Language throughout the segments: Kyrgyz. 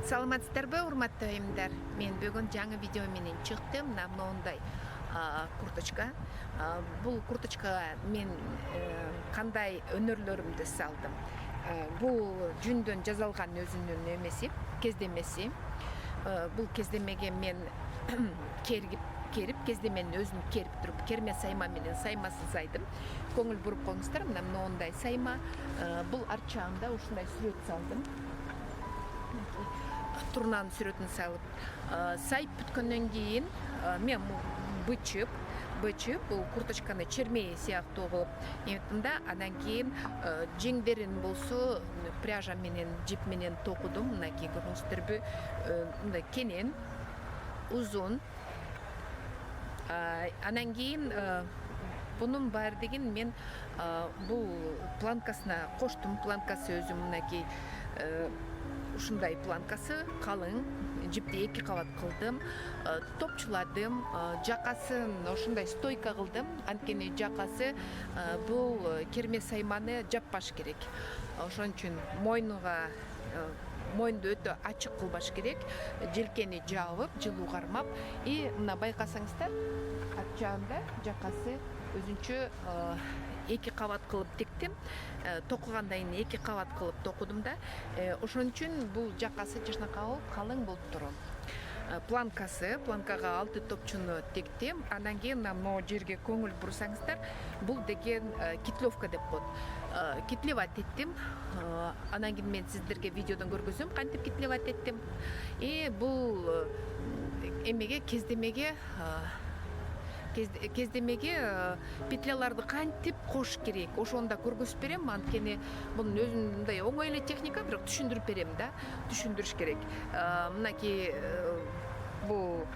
Саламатсыздарбы, урматтуу айымдар. Мен бүгүн жаңы видео менен чыктым. Мындай курточка. Бул курточкага мен кандай өнөрлөрүмдү салдым. Бул жүндөн жасалган өзүнүн эмеси, кездемеси. Бул кездемеге мен керип кездеменин өзүн керип туруп, керме сайма менен саймасын сайдым. Көңүл буруп коюңуздар, мындай сайма. Бул арчагында ушундай сүрөт салдым. Турнанын сүрөтүн салып, сайып бүткөндөн кийин мен бычып, бул курточканы чермей сыяктуу кылып эметtim да, андан кийин жеңдерин болсо пряжа менен, жип менен токудум. Мынакей көрүңүздөрбү, мындай кенен, узун. Андан кийин бунун баардыгын мен бул планкасына коштум. Планкасы өзү мынакей ушундай планкасы калың, жипти 2 кабат кылдым, топчуладым, жакасын ошундай стойка кылдым. Анткени жакасы бул керме сайманы жаппаш керек. Ошон үчүн мойнду өтө ачык кылбаш керек. Желкени жабып, жылуу кармап, мына байкасаңыздар, арчагында жакасы өзүнчө 2 кабат кылып тиктим. Токугандан кийин 2 кабат кылып токудум да. Ошон үчүн бул жакасы жакшынакай болуп, калың болуп турат. Планкага 6 топчуну тиктим. Андан кийин могу жерге көңүл бурсаңыздар, бул деген китлевка деп коет. Китлевать эттим. Андан кийин мен сиздерге видеодон көргөзөм кантип китлевать эттим. Бул эмеге кездемеге петляларды кантип кош керек, ошону да көргөзүп берем. Анткени бунун өзүнүн мындай оңой эле техника, бирок түшүндүрүп берем да, түшүндүрүш керек. Мынакей бул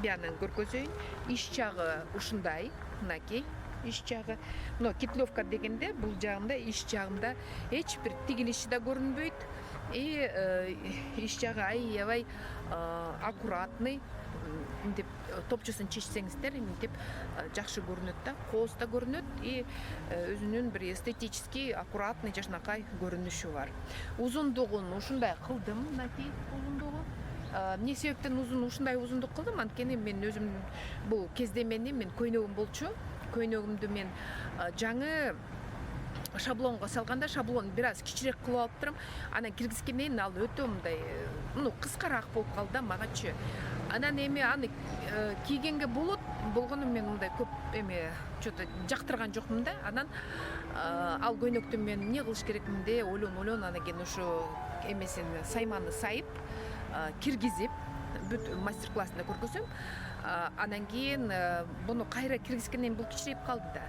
биянын көргөзөйүн. Иш жагы ушундай, мынакей иш жагы. Мына китлевка дегенде бул жагында, иш жагында эч бир тигилиши да көрүнбөйт. Иш жагы аябай аккуратный. Мынтип топчусун чечсеңиздер, мынтип жакшы көрүнөт да, кооз да көрүнөт, өзүнүн бир эстетический, аккуратный, жакшынакай көрүнүшү бар. Узундугун ушундай кылдым, мынакей узундугу. Эмне себептен ушундай узундук кылдым? Анткени мен өзүм бул кездемени мен көйнөгүм болчу. Көйнөгүмдү мен жаңы шаблонго салганда шаблон бир аз кичирээк кылып алыптырмын. Анан киргизгенден кийин ал өтө мындай, кыскараак болуп калды да магачы. Анан аны кийгенге болгону мен мындай көп что-то жактырган жокмун да. Анан ал көйнөктү мен эмне кылыш керекмин деп ойлон анан кийин ошо сайманы сайып, киргизип, бүт мастер-классында көргөзөм. Андан кийин буну кайра киргизгенден бул кичирейип калды да.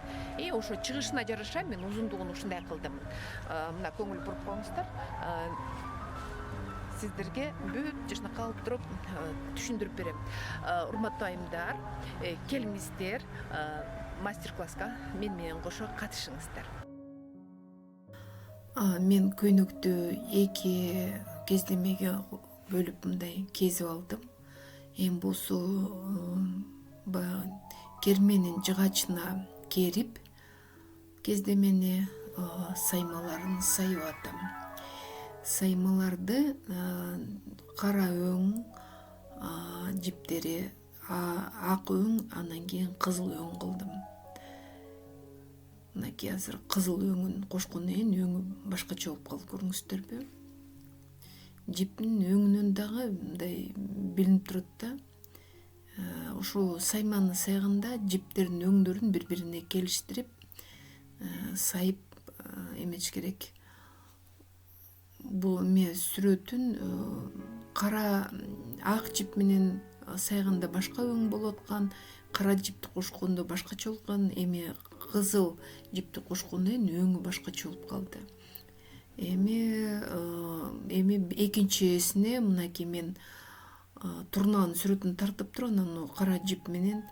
Ошо чыгышына жараша мен узундугун ушундай кылдым. Мына көңүл буруп коюңуздар. Сиздерге бүт жакшынакай алып туруп түшүндүрүп берем. Урматтуу айымдар, келиңиздер, мастер-класска мен менен кошо катышыңыздар. Мен көйнөктү 2 кездемеге бөлүп мындай кезип алдым. Эми болсо керменин жыгачына керип, кездемени саймаларын сайып атам. Саймаларды кара өң жиптери, ак өң, андан кийин кызыл өң кылдым. Мынакей азыр кызыл өңүн кошкондон кийин өңү башкача болуп калды, көрүңүздөрбү? Жиптин өңүнөн дагы мындай билинип турат да. Ошо сайманы сайганда жиптердин өңдөрүн бири-бирине келиштирип, сайып эметиш керек. Бул сүрөтүн ак жип менен сайганда башка өң болуп аткан, кара жипти кошкондо башкача болуп аткан, кызыл жипти кошкондон кийин өңү башкача болуп калды. Эми экинчисине мынакей мен турнанын сүрөтүн тартып туруп, анан кара жип менен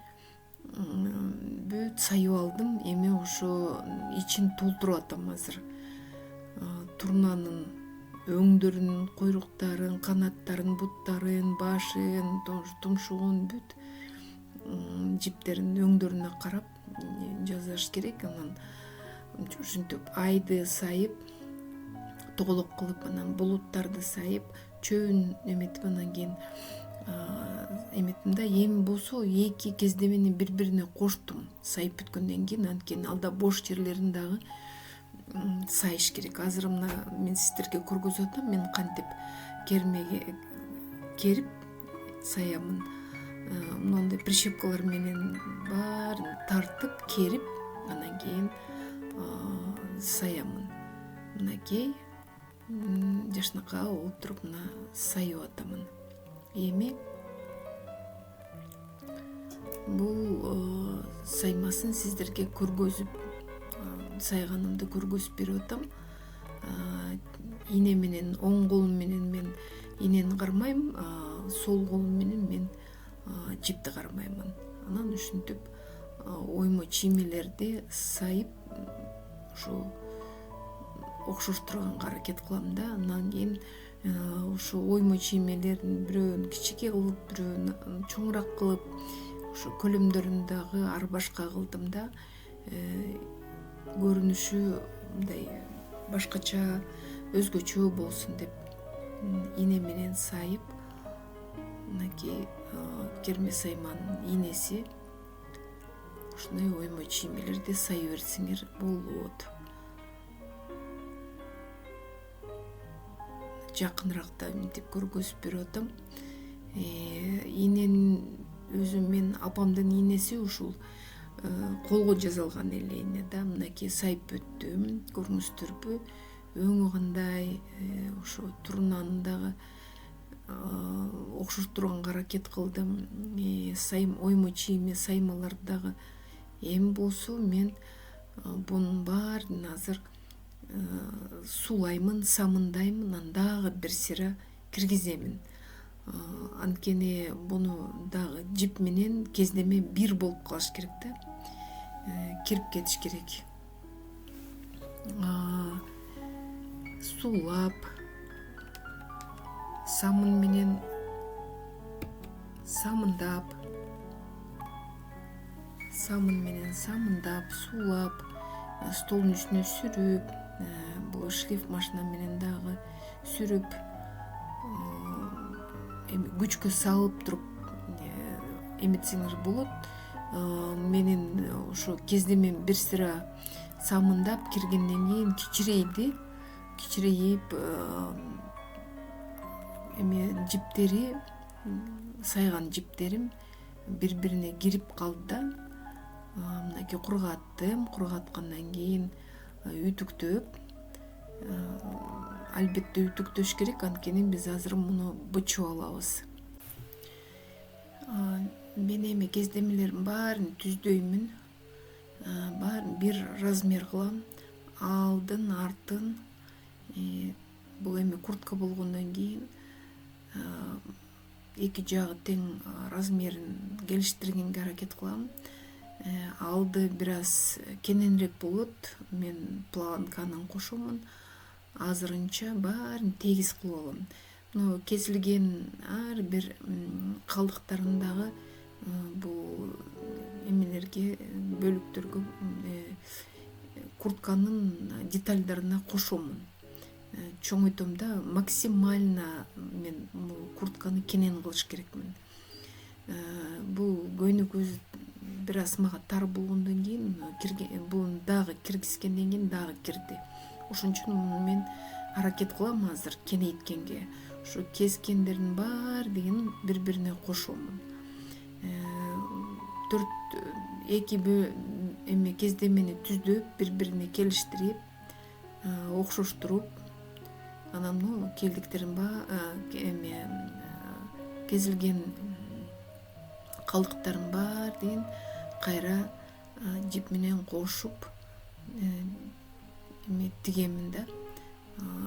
бүт сайып алдым. Эми ошо ичин толтуруп атам азыр. Турнанын өңдөрүн, койруктарын, канаттарын, буттарын, башын, тумшугун бүт жиптерин өңдөрүнө карап жасаш керек. Анан ушинтип айды сайып, тоголок кылып анан булуттарды сайып чөбүн эметип анан кийин эметим да. Эми болсо эки кездемени бири бирине коштум сайып бүткөндөн кийин. Анткени алда бош жерлерин дагы сайыш керек. Азыр мына мен сиздерге көргөзүп атам, мен кантип кермеге керип саямын. Мындай прищепкалар менен баарын тартып керип анан кийин саямын. Мынакей жашынакай отуруп мына сайып атамын. Эми бул саймасын сиздерге көргөзүп сайганымды көргөзүп берип атам. Ине менен оң колум менен мен инени кармайм, сол колум менен мен жипти кармаймын. Анан ушинтип оймо чиймелерди сайып ушу окшоштурганга аракет кылам да. Андан кийин ушу оймо чиймелердин бирөөнү кичике кылып, бирөөнү чоңураак кылып, ушу көлөмдөрүн дагы ар башка кылдым да. Көрүнүшү мындай башкача, өзгөчө болсун деп ине менен сайып, мынакей керме сайманын инеси. Ушундай оймо чиймелерди сай берсеңер болот. Жакыныраак мынтип көргөзүп берип атам. Иненин өзү мен апамдын инеси ушул колго жасалган эле ине да. Мынакей сайып бүттүм, көрүңүздөрбү? Өңү кандай, ошо турунан дагы окшоштурганга аракет кылдым. Оймо чийме саймаларды дагы. Эми болсо мен бунун баарын азыр суулаймын, самындаймын, анан дагы бир сыйра киргиземин. Анткени буну дагы жип менен кездеме бир болуп калыш керек да. Кирип кетиш керек. Суулап, самын менен самындап, суулап, столдун үстүнө сүрүп, бул шлиф машина менен дагы сүрүп, эми күчкө салып туруп эметсеңер болот. Менин ошо кездемем бир сыра самындап киргенден кийин кичирейип, эми жиптери, сайган жиптерим бири-бирине кирип калды да. Мынакей кургаттым. Кургаткандан кийин үтүктөп, албетте үтүктөш керек, анткени биз азыр муну бычып алабыз. Мен эми кездемелердин баарын түздөймүн. Баарын бир размер кылам. Алдын, артын. Бул эми куртка болгондон кийин эки жагы тең размерин келиштиргенге аракет кылам. Алды бир аз кененирээк болот. Мен планканын кошомун. Азырынча баарын тегиз кылып алам. Мына кесилген ар бир калдыктарын дагы бул эмелерге, бөлүктөргө, куртканын детальдарына кошомун. Чоңойтом да, максимально мен бул куртканы кенен кылыш керекмин. Бул көйнөк бир аз мага тар болгондон кийин буну дагы киргизгенден кийин дагы кирди. Ошон үчүн мен аракет кылам азыр кенейткенге. Ушу кескендердин баардыгын бири-бирине кошомун. Эки эме кездемени түздөп, бири-бирине келиштирип, окшоштуруп, анан келдиктерин кезилген калдыктардын баардыгын кайра жип менен кошуп тигемин да.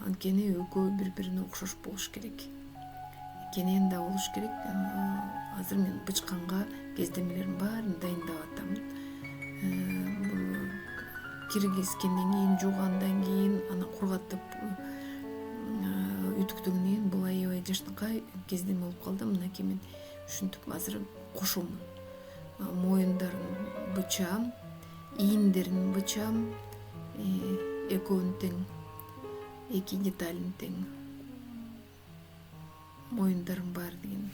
Анткени экөө бири-бирине окшош болуш керек. Кенен да болуш керек. Азыр мен бычканга кездемелердин баарын дайындап атам. Киргизгенден кийин, жуугандан кийин, анан кургатып үтүктөгөндөн кийин бул аябай жашынакай кездеме болуп калды. Мынакей мен ушинтип азыр кошомун. Моюндарын бычам, ийиндерин бычам, экөөнү тең. эки деталин тең моюндарын бар деген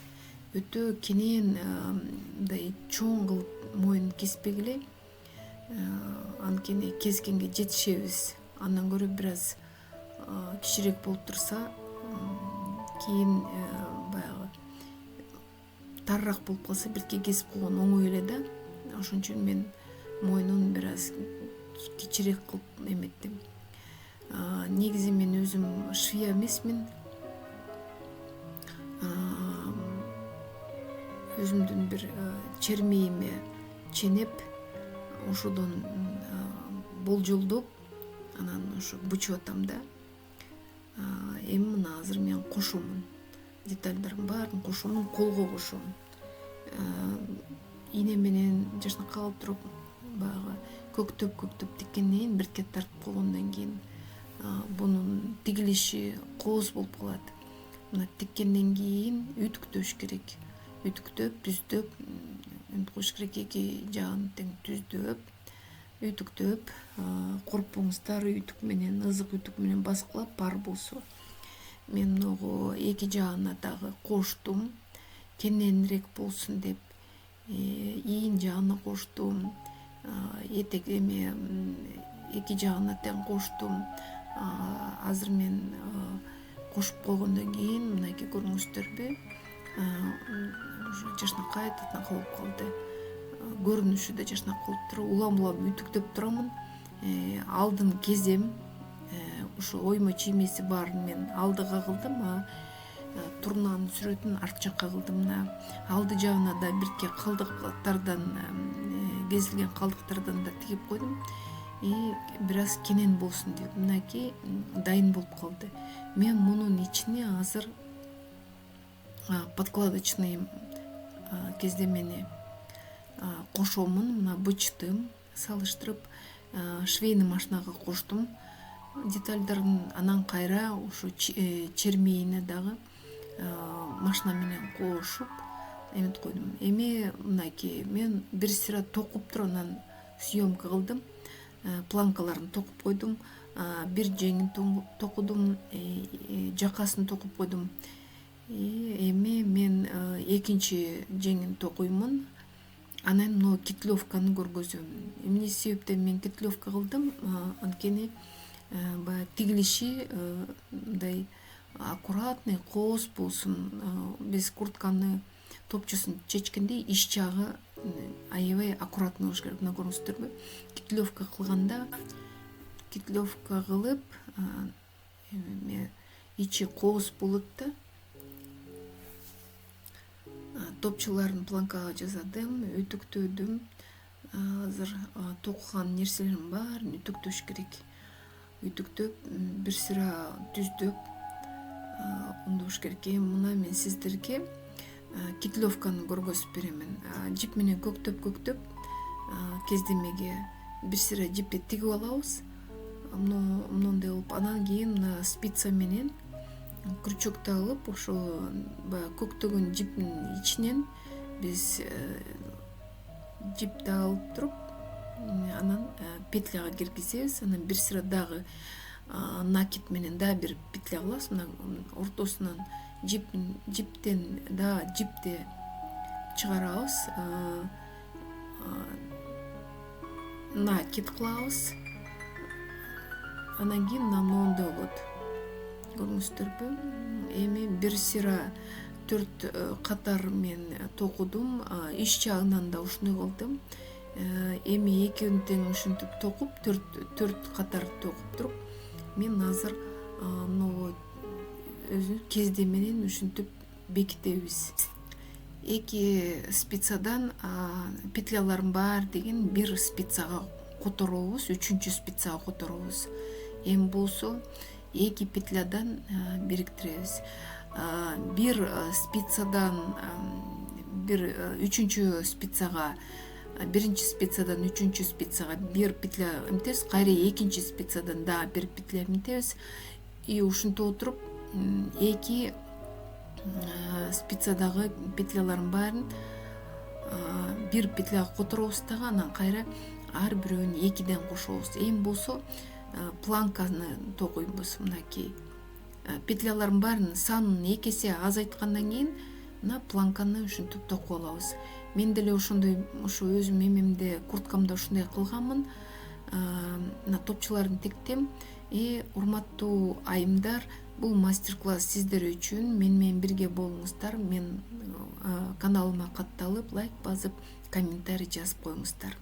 өтө кенен мындай чоң кылып моюн кеспегиле, анткени кескенге жетишебиз. Андан көрө бир аз кичирээк болуп турса, кийин баягы тарыраак болуп калса бирке кесип койгон оңой эле да. Ошон үчүн мен моюнун бир аз кичирээк кылып эметтим. Негизи мен өзүм швея эмесмин. Өзүмдүн бир чермейиме ченеп, ошодон болжолдоп, анан ошо бучуп атам да. Эми мына азыр мен кошомун. Детальдардын баарын кошомун, колго кошом. Ийне менен жашнакка алып туруп, баягы көктөп тиккенден кийин, бирке тартып койгондон кийин бунун тигилиши кооз болуп калат. Мына тиккенден кийин үтүктөш керек. Үтүктөп, түздөп, эмне коюш керек, эки жагын тең түздөп, үтүктөп, коркпоңуздар, үтүк менен, ызык үтүк менен баскылап бар болсо. Мен могу эки жагына дагы коштум, кененирээк болсун деп, ийин жагына коштум, этек эме эки жагына тең коштум. Азыр мен кошуп койгондон кийин мынакей көрүңүздөрбү, жашнакай татынакай болуп калды. Көрүнүшү да жашнак болуп туруп, улам үтүктөп турамын. Алдын кезем, ошо оймо чиймеси баарын мен алдыга кылдым, турнанын сүрөтүн арт жакка кылдым. Мына алды жагына да бирке калдыктардан, кезилген калдыктардан да тигип койдум. Бир аз кенен болсун деп, мынакей дайын болуп калды. Мен мунун ичине азыр подкладочный кездемени кошомун. Мына бычтым, салыштырып, швейный машинага коштум детальдарын. Анан кайра ошо чермейине дагы машина менен кошуп эметип койдум. Эми мынакей мен бир сыра токуп туруп анан съемка кылдым. Планкаларын токуп койдум, бир жеңин токудум, жакасын токуп койдум. Эми мен экинчи жеңин токуймун. Анан мына кетлевканы көргөзөм. Эмне себептен мен кетлевка кылдым? Анткени баягы тигилиши мындай аккуратный, кооз болсун. Биз куртканы топчусун чечкенде ич жагы аябай аккуратный болуш керек. Мына көрүңүздөрбү? Кетлевка кылганда, кетлевка кылып, ичи кооз болот да. Топчуларын планкага жасадым, үтүктөдүм. Азыр токуган нерселердин баарын үтүктөш керек. Үтүктөп, бир сыра түздөп оңдош керек. Мына мен сиздерге кетлевканы көргөзүп беремин. Жип менен көктөп кездемеге бир сыра жипти тигип алабыз. Мындай болуп, анан кийин мына спица менен крючокто алып, ошо баягы көктөгөн жиптин ичинен биз жипти алып туруп, анан петляга киргизебиз. Анан бир сыра дагы накид менен дагы бир петля кылабыз. Мына ортосунан жиптен да жипти чыгарабыз, накид кылабыз. Анан кийин мына моундай болот. Көрүңүздөрбү? Эми бир сыра 4 катар мен токудум. Ич жагынан да ушуну кылдым. Эми экөөнү тең ушинтип токуп, 4 катар токуп туруп, мен азыр могу өзү кезде менен ушинтип бекитебиз. Эки спицадан петлялардын баары деген бир спицага которобуз, 3-чү спицага которобуз. Эми болсо эки петлядан бириктиребиз. Бир спицадан бир 3-чү спицага, биринчи спицадан 3-чү спицага бир петля эмтебиз, кайра экинчи спицадан дагы бир петля эмтебиз. И ушинтип отуруп эки спицадагы петлялардын баарын бир петляга которобуз дагы, анан кайра ар бирөөнү экиден кошобуз. Эми болсо планканы тогойбуз. Мынакей петлялардын баарынын санын 2 эсе азайткандан кийин мына планканы ушинтип токуп алабыз. Мен деле ошондой ушу өзүм эмемде курткамда ушундай кылганмын. Мына топчуларын тиктим. Урматтуу айымдар, бул мастер-класс сиздер үчүн. Мен менен бирге болуңуздар. Мен каналыма катталып, лайк басып, комментарий жазып коюңуздар.